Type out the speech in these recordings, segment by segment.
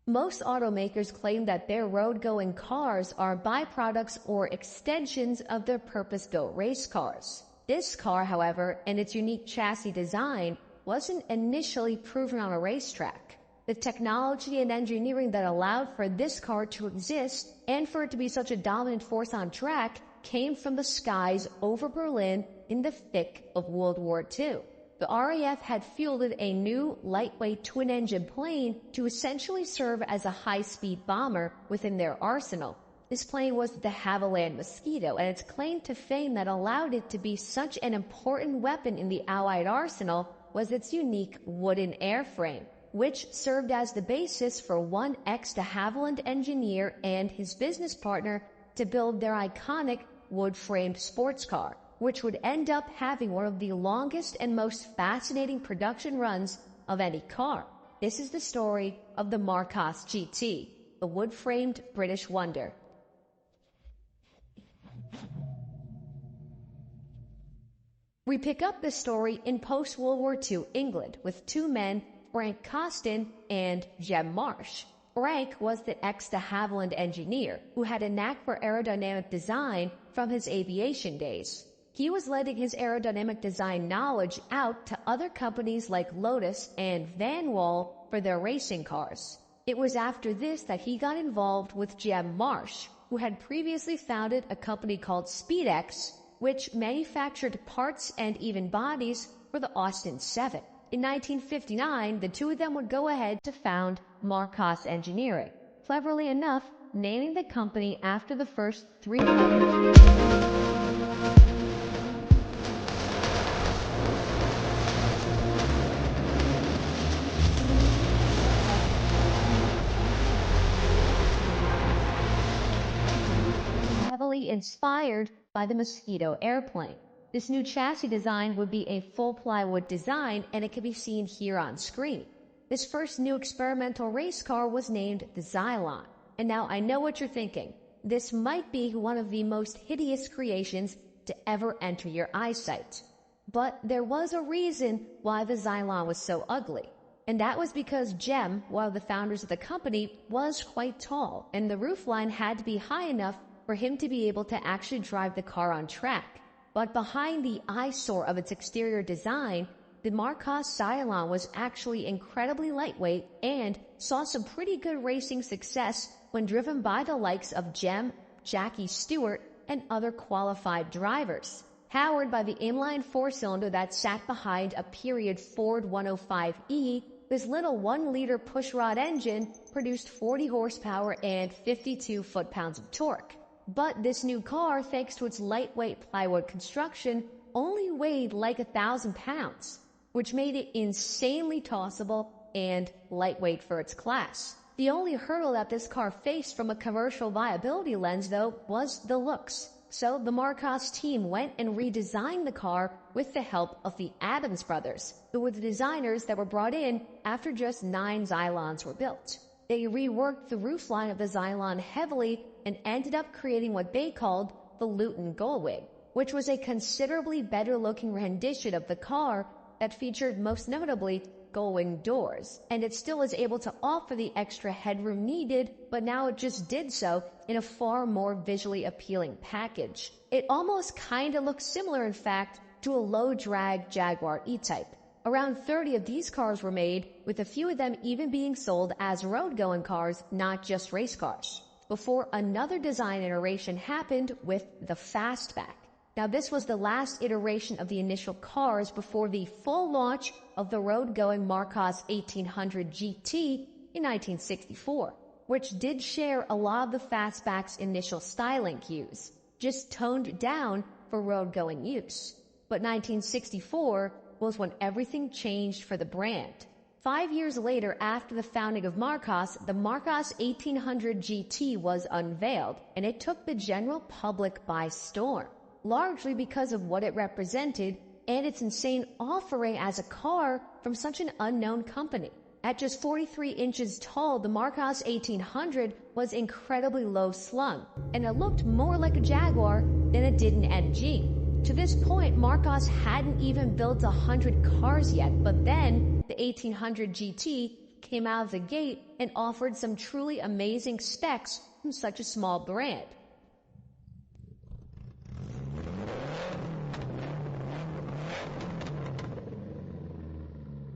Most automakers claim that their road-going cars are byproducts or extensions of their purpose-built race cars. This car, however, and its unique chassis design, wasn't initially proven on a racetrack. The technology and engineering that allowed for this car to exist and for it to be such a dominant force on track came from the skies over Berlin in the thick of World War II. The RAF had fielded a new lightweight twin-engine plane to essentially serve as a high-speed bomber within their arsenal. This plane was the Havilland Mosquito, and its claim to fame that allowed it to be such an important weapon in the Allied arsenal was its unique wooden airframe, which served as the basis for one ex-de Havilland engineer and his business partner to build their iconic wood-framed sports car, which would end up having one of the longest and most fascinating production runs of any car. This is the story of the Marcos GT, the wood-framed British wonder. We pick up this story in post-World War II England with two men, Frank Costin and Jem Marsh. Frank was the ex-de Havilland engineer who had a knack for aerodynamic design from his aviation days. He was lending his aerodynamic design knowledge out to other companies like Lotus and Van Wall for their racing cars. It was after this that he got involved with Jem Marsh, who had previously founded a company called SpeedX, which manufactured parts and even bodies for the Austin 7. In 1959, the two of them would go ahead to found Marcos Engineering, cleverly enough, naming the company after the first three letters. Heavily inspired by the Mosquito airplane. This new chassis design would be a full plywood design, and it can be seen here on screen. This first new experimental race car was named the Xylon. And now I know what you're thinking. This might be one of the most hideous creations to ever enter your eyesight. But there was a reason why the Xylon was so ugly. And that was because Jem, one of the founders of the company, was quite tall, and the roofline had to be high enough for him to be able to actually drive the car on track. But behind the eyesore of its exterior design, the Marcos Xylon was actually incredibly lightweight and saw some pretty good racing success when driven by the likes of Jem, Jackie Stewart, and other qualified drivers. Powered by the inline four-cylinder that sat behind a period Ford 105E, this little 1-liter pushrod engine produced 40 horsepower and 52 foot-pounds of torque. But this new car, thanks to its lightweight plywood construction, only weighed like 1,000 pounds, which made it insanely tossable and lightweight for its class. The only hurdle that this car faced from a commercial viability lens, though, was the looks. So the Marcos team went and redesigned the car with the help of the Adams brothers, who were the designers that were brought in after just 9 Xylons were built. They reworked the roofline of the Xylon heavily and ended up creating what they called the Luton Gullwing, which was a considerably better-looking rendition of the car that featured most notably gullwing doors, and it still is able to offer the extra headroom needed, but now it just did so in a far more visually appealing package. It almost kinda looks similar, in fact, to a low-drag Jaguar E-Type. Around 30 of these cars were made, with a few of them even being sold as road-going cars, not just race cars, before another design iteration happened with the Fastback. Now, this was the last iteration of the initial cars before the full launch of the road-going Marcos 1800 GT in 1964, which did share a lot of the Fastback's initial styling cues, just toned down for road-going use. But 1964 was when everything changed for the brand. 5 years later, after the founding of Marcos, the Marcos 1800 GT was unveiled, and it took the general public by storm, largely because of what it represented and its insane offering as a car from such an unknown company. At just 43 inches tall, the Marcos 1800 was incredibly low slung, and it looked more like a Jaguar than it did an MG. To this point, Marcos hadn't even built 100 cars yet, but then the 1800 GT came out of the gate and offered some truly amazing specs from such a small brand.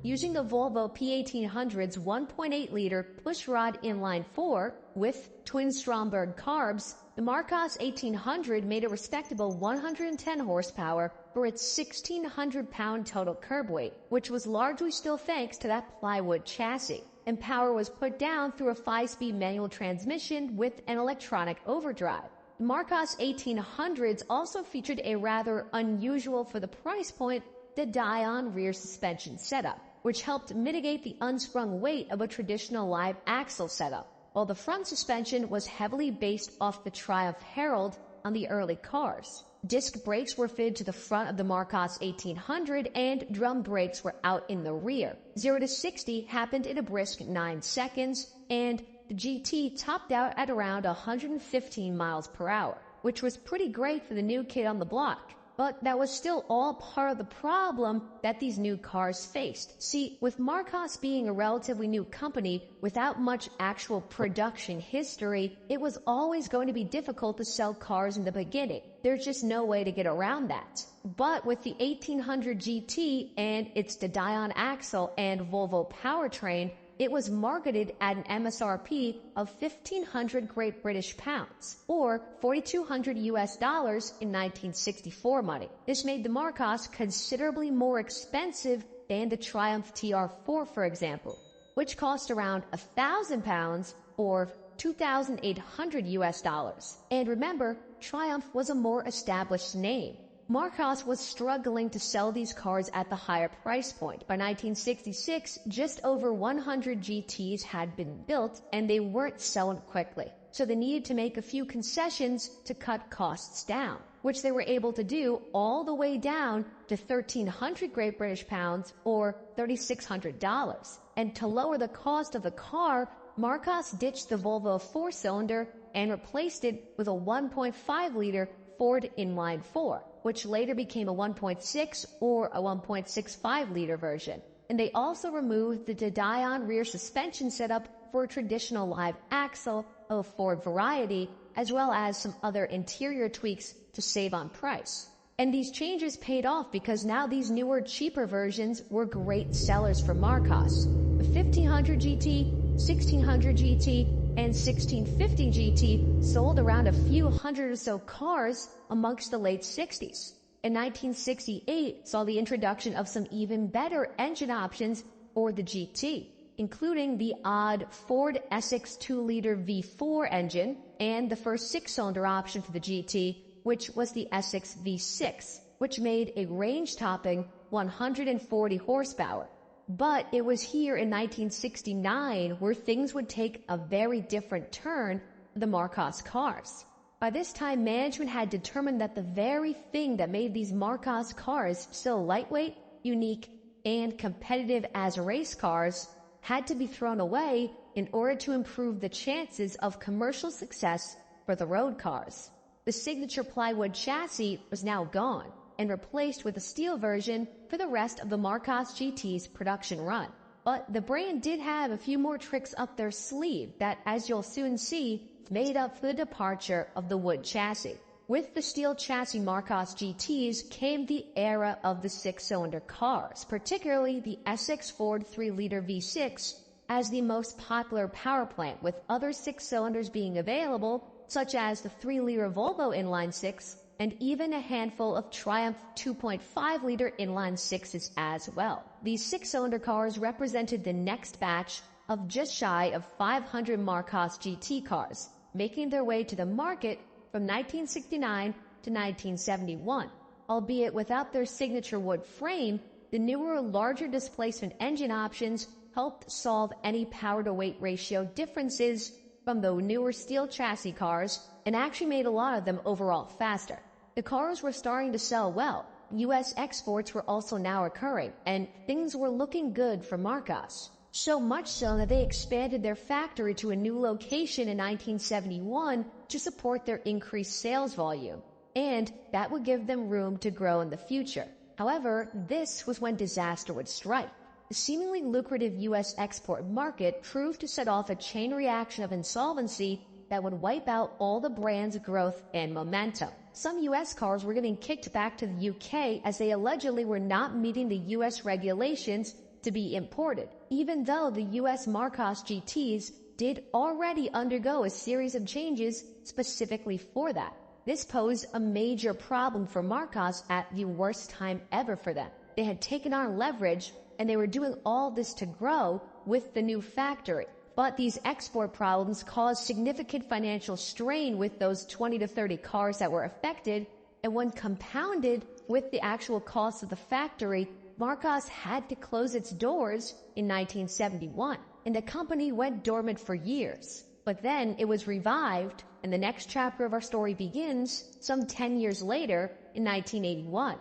Using the Volvo P1800's 1.8-liter pushrod inline-4 with twin Stromberg carbs, the Marcos 1800 made a respectable 110 horsepower for its 1,600-pound total curb weight, which was largely still thanks to that plywood chassis. And power was put down through a 5-speed manual transmission with an electronic overdrive. The Marcos 1800s also featured a rather unusual for the price point, the die-on rear suspension setup, which helped mitigate the unsprung weight of a traditional live axle setup, while the front suspension was heavily based off the Triumph Herald on the early cars. Disc brakes were fitted to the front of the Marcos 1800 and drum brakes were out in the rear. 0 to 60 happened in a brisk 9 seconds, and the GT topped out at around 115 miles per hour, which was pretty great for the new kid on the block. But that was still all part of the problem that these new cars faced. See, with Marcos being a relatively new company without much actual production history, it was always going to be difficult to sell cars in the beginning. There's just no way to get around that. But with the 1800 GT and its die-on axle and Volvo powertrain, it was marketed at an MSRP of 1,500 Great British pounds, or $4,200 in 1964 money. This made the Marcos considerably more expensive than the Triumph TR4, for example, which cost around 1,000 pounds or $2,800. And remember, Triumph was a more established name. Marcos was struggling to sell these cars at the higher price point. By 1966, just over 100 GTs had been built, and they weren't selling quickly. So they needed to make a few concessions to cut costs down, which they were able to do all the way down to 1,300 Great British pounds or $3,600. And to lower the cost of the car, Marcos ditched the Volvo 4-cylinder and replaced it with a 1.5-liter Ford inline-4, which later became a 1.6 or a 1.65-liter version. And they also removed the die-on rear suspension setup for a traditional live axle of a Ford variety, as well as some other interior tweaks to save on price. And these changes paid off because now these newer, cheaper versions were great sellers for Marcos. The 1500 GT, 1600 GT, and 1650 GT sold around a few hundred or so cars amongst the late 60s. In 1968 saw the introduction of some even better engine options for the GT, including the odd Ford Essex 2-liter V4 engine and the first 6-cylinder option for the GT, which was the Essex V6, which made a range-topping 140 horsepower. But it was here in 1969 where things would take a very different turn for the Marcos cars. By this time, management had determined that the very thing that made these Marcos cars so lightweight, unique, and competitive as race cars had to be thrown away in order to improve the chances of commercial success for the road cars. The signature plywood chassis was now gone and replaced with a steel version for the rest of the Marcos GT's production run. But the brand did have a few more tricks up their sleeve that, as you'll soon see, made up for the departure of the wood chassis. With the steel chassis Marcos GTs came the era of the 6-cylinder cars, particularly the Essex Ford 3-liter V6 as the most popular power plant, with other 6-cylinders being available, such as the 3-liter Volvo inline-6 and even a handful of Triumph 2.5-liter inline-6s as well. These 6-cylinder cars represented the next batch of just shy of 500 Marcos GT cars, making their way to the market from 1969 to 1971. Albeit without their signature wood frame, the newer, larger displacement engine options helped solve any power-to-weight ratio differences from the newer steel chassis cars and actually made a lot of them overall faster. The cars were starting to sell well. U.S. exports were also now occurring, and things were looking good for Marcos. So much so that they expanded their factory to a new location in 1971 to support their increased sales volume, and that would give them room to grow in the future. However, this was when disaster would strike. The seemingly lucrative U.S. export market proved to set off a chain reaction of insolvency that would wipe out all the brand's growth and momentum. Some U.S. cars were getting kicked back to the U.K. as they allegedly were not meeting the U.S. regulations to be imported, even though the U.S. Marcos GTs did already undergo a series of changes specifically for that. This posed a major problem for Marcos at the worst time ever for them. They had taken on leverage, and they were doing all this to grow with the new factory. But these export problems caused significant financial strain with those 20 to 30 cars that were affected, and when compounded with the actual cost of the factory, Marcos had to close its doors in 1971, and the company went dormant for years. But then it was revived, and the next chapter of our story begins some 10 years later in 1981.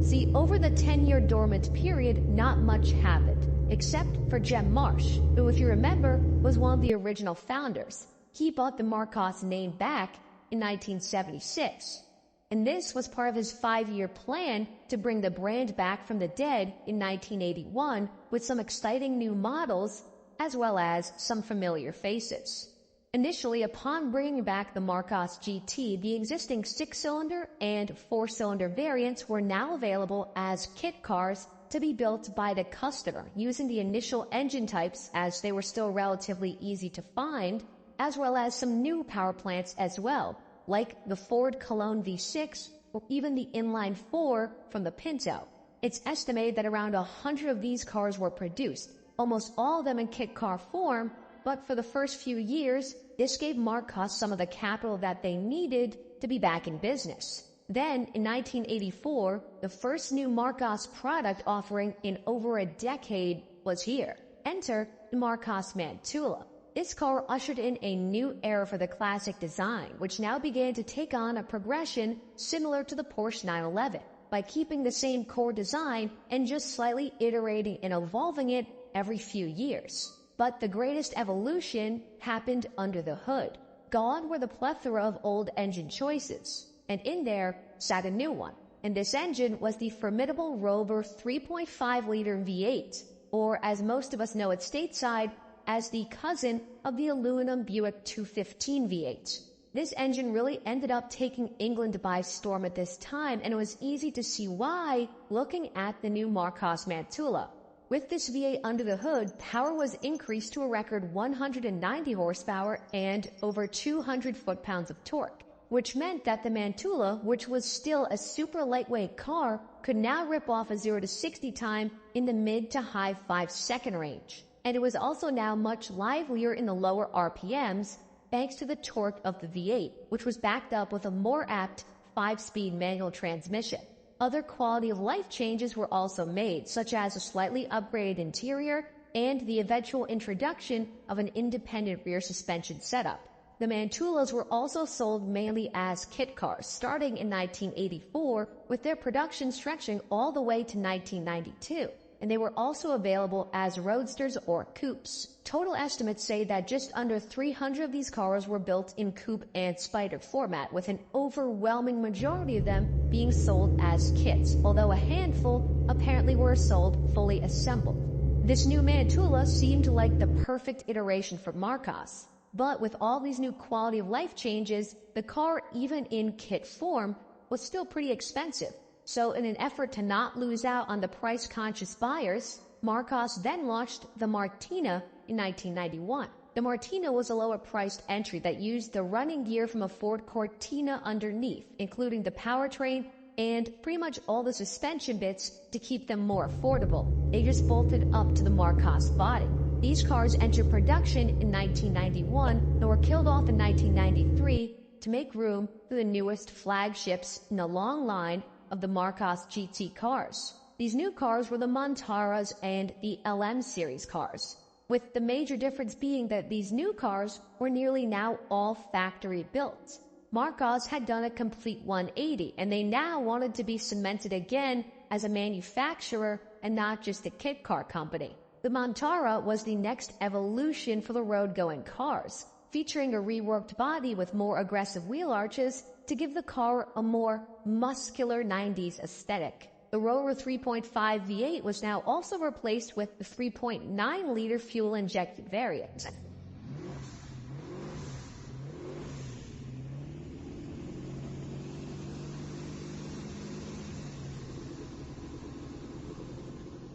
See, over the 10-year dormant period, not much happened, except for Jem Marsh, who, if you remember, was one of the original founders. He bought the Marcos name back in 1976, and this was part of his 5-year plan to bring the brand back from the dead in 1981 with some exciting new models as well as some familiar faces. Initially, upon bringing back the Marcos GT, the existing 6-cylinder and 4-cylinder variants were now available as kit cars to be built by the customer using the initial engine types, as they were still relatively easy to find, as well as some new power plants as well, like the Ford Cologne V6 or even the inline 4 from the Pinto. It's estimated that around 100 of these cars were produced, almost all of them in kit car form, but for the first few years, this gave Marcos some of the capital that they needed to be back in business. Then, in 1984, the first new Marcos product offering in over a decade was here. Enter the Marcos Mantula. This car ushered in a new era for the classic design, which now began to take on a progression similar to the Porsche 911, by keeping the same core design and just slightly iterating and evolving it every few years. But the greatest evolution happened under the hood. Gone were the plethora of old engine choices, and in there sat a new one. And this engine was the formidable Rover 3.5-liter V8, or as most of us know it stateside, as the cousin of the aluminum Buick 215 V8. This engine really ended up taking England by storm at this time, and it was easy to see why looking at the new Marcos Mantula. With this V8 under the hood, power was increased to a record 190 horsepower and over 200 foot-pounds of torque, which meant that the Mantula, which was still a super lightweight car, could now rip off a 0 to 60 time in the mid to high 5-second range. And it was also now much livelier in the lower RPMs thanks to the torque of the V8, which was backed up with a more apt 5-speed manual transmission. Other quality of life changes were also made, such as a slightly upgraded interior and the eventual introduction of an independent rear suspension setup. The Mantulas were also sold mainly as kit cars, starting in 1984, with their production stretching all the way to 1992. And they were also available as roadsters or coupes. Total estimates say that just under 300 of these cars were built in coupe and spider format, with an overwhelming majority of them being sold as kits, although a handful apparently were sold fully assembled. This new Mantula seemed like the perfect iteration for Marcos, but with all these new quality of life changes, the car, even in kit form, was still pretty expensive. So in an effort to not lose out on the price-conscious buyers, Marcos then launched the Martina in 1991. The Martina was a lower-priced entry that used the running gear from a Ford Cortina underneath, including the powertrain and pretty much all the suspension bits to keep them more affordable. They just bolted up to the Marcos body. These cars entered production in 1991 and were killed off in 1993 to make room for the newest flagships in a long line of the Marcos GT cars. These new cars were the Mantaras and the LM series cars, with the major difference being that these new cars were nearly now all factory built. Marcos had done a complete 180, and they now wanted to be cemented again as a manufacturer and not just a kit car company. The Mantara was the next evolution for the road-going cars, featuring a reworked body with more aggressive wheel arches to give the car a more muscular 90s aesthetic. the Rover 3.5 V8 was now also replaced with the 3.9-liter fuel-injected variant.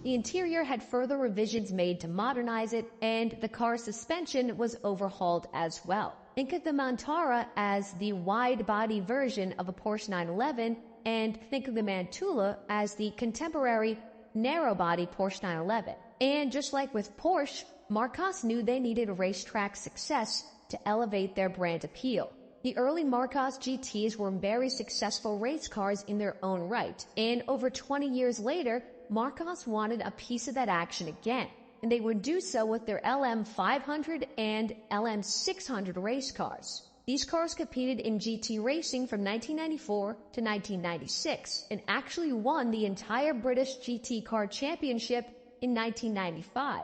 The interior had further revisions made to modernize it, and the car's suspension was overhauled as well. Think of the Mantara as the wide-body version of a Porsche 911, and think of the Mantula as the contemporary narrow-body Porsche 911. And just like with Porsche, Marcos knew they needed racetrack success to elevate their brand appeal. The early Marcos GTs were very successful race cars in their own right, and over 20 years later, Marcos wanted a piece of that action again, and they would do so with their LM500 and LM600 race cars. These cars competed in GT racing from 1994 to 1996 and actually won the entire British GT car championship in 1995,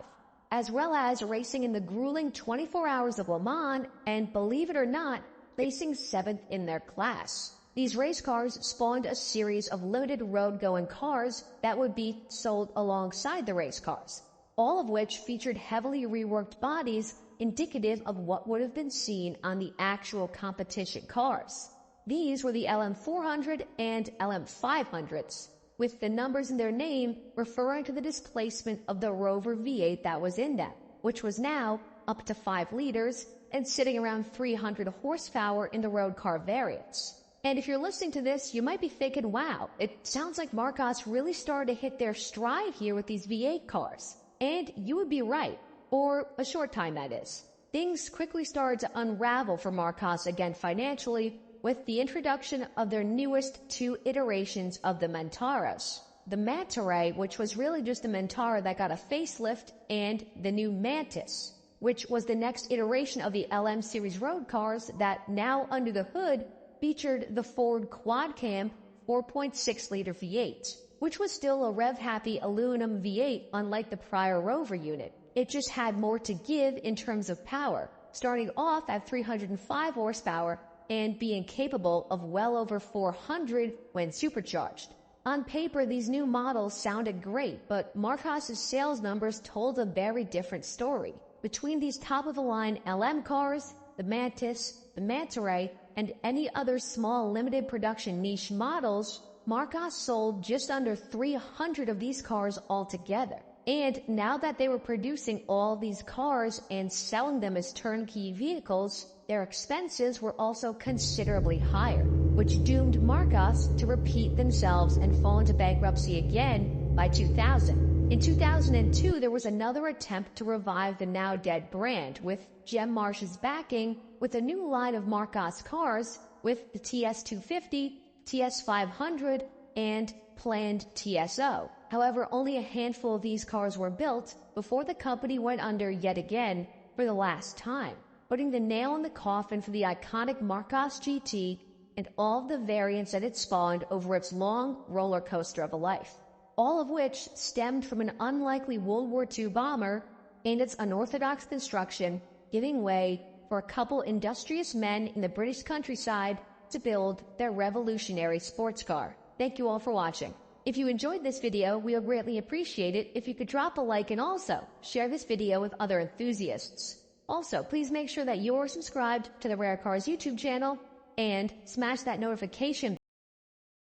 as well as racing in the grueling 24 Hours of Le Mans and, believe it or not, placing 7th in their class. These race cars spawned a series of limited road-going cars that would be sold alongside the race cars, all of which featured heavily reworked bodies indicative of what would have been seen on the actual competition cars. These were the LM400 and LM500s, with the numbers in their name referring to the displacement of the Rover V8 that was in them, which was now up to 5 liters and sitting around 300 horsepower in the road car variants. And if you're listening to this, you might be thinking, wow, it sounds like Marcos really started to hit their stride here with these V8 cars. And you would be right, or a short time that is. Things quickly started to unravel for Marcos again financially with the introduction of their newest 2 iterations of the Mantaras. The Mantaray, which was really just a Mantara that got a facelift, and the new Mantis, which was the next iteration of the LM series road cars that now under the hood featured the Ford quad-cam 4.6-liter V8, which was still a rev-happy aluminum V8 unlike the prior Rover unit. It just had more to give in terms of power, starting off at 305 horsepower and being capable of well over 400 when supercharged. On paper, these new models sounded great, but Marcos' sales numbers told a very different story. Between these top-of-the-line LM cars, the Mantis, the Mantaray, and any other small limited production niche models, Marcos sold just under 300 of these cars altogether. And now that they were producing all these cars and selling them as turnkey vehicles, their expenses were also considerably higher, which doomed Marcos to repeat themselves and fall into bankruptcy again by 2000. In 2002, there was another attempt to revive the now dead brand with Gem Marsh's backing with a new line of Marcos cars with the TS250, TS500, and planned TSO. However, only a handful of these cars were built before the company went under yet again for the last time, putting the nail in the coffin for the iconic Marcos GT and all of the variants that it spawned over its long roller coaster of a life, all of which stemmed from an unlikely World War II bomber and its unorthodox construction, giving way for a couple industrious men in the British countryside to build their revolutionary sports car. Thank you all for watching. If you enjoyed this video, we would greatly appreciate it if you could drop a like and also share this video with other enthusiasts. Also, please make sure that you're subscribed to the Rare Cars YouTube channel and smash that notification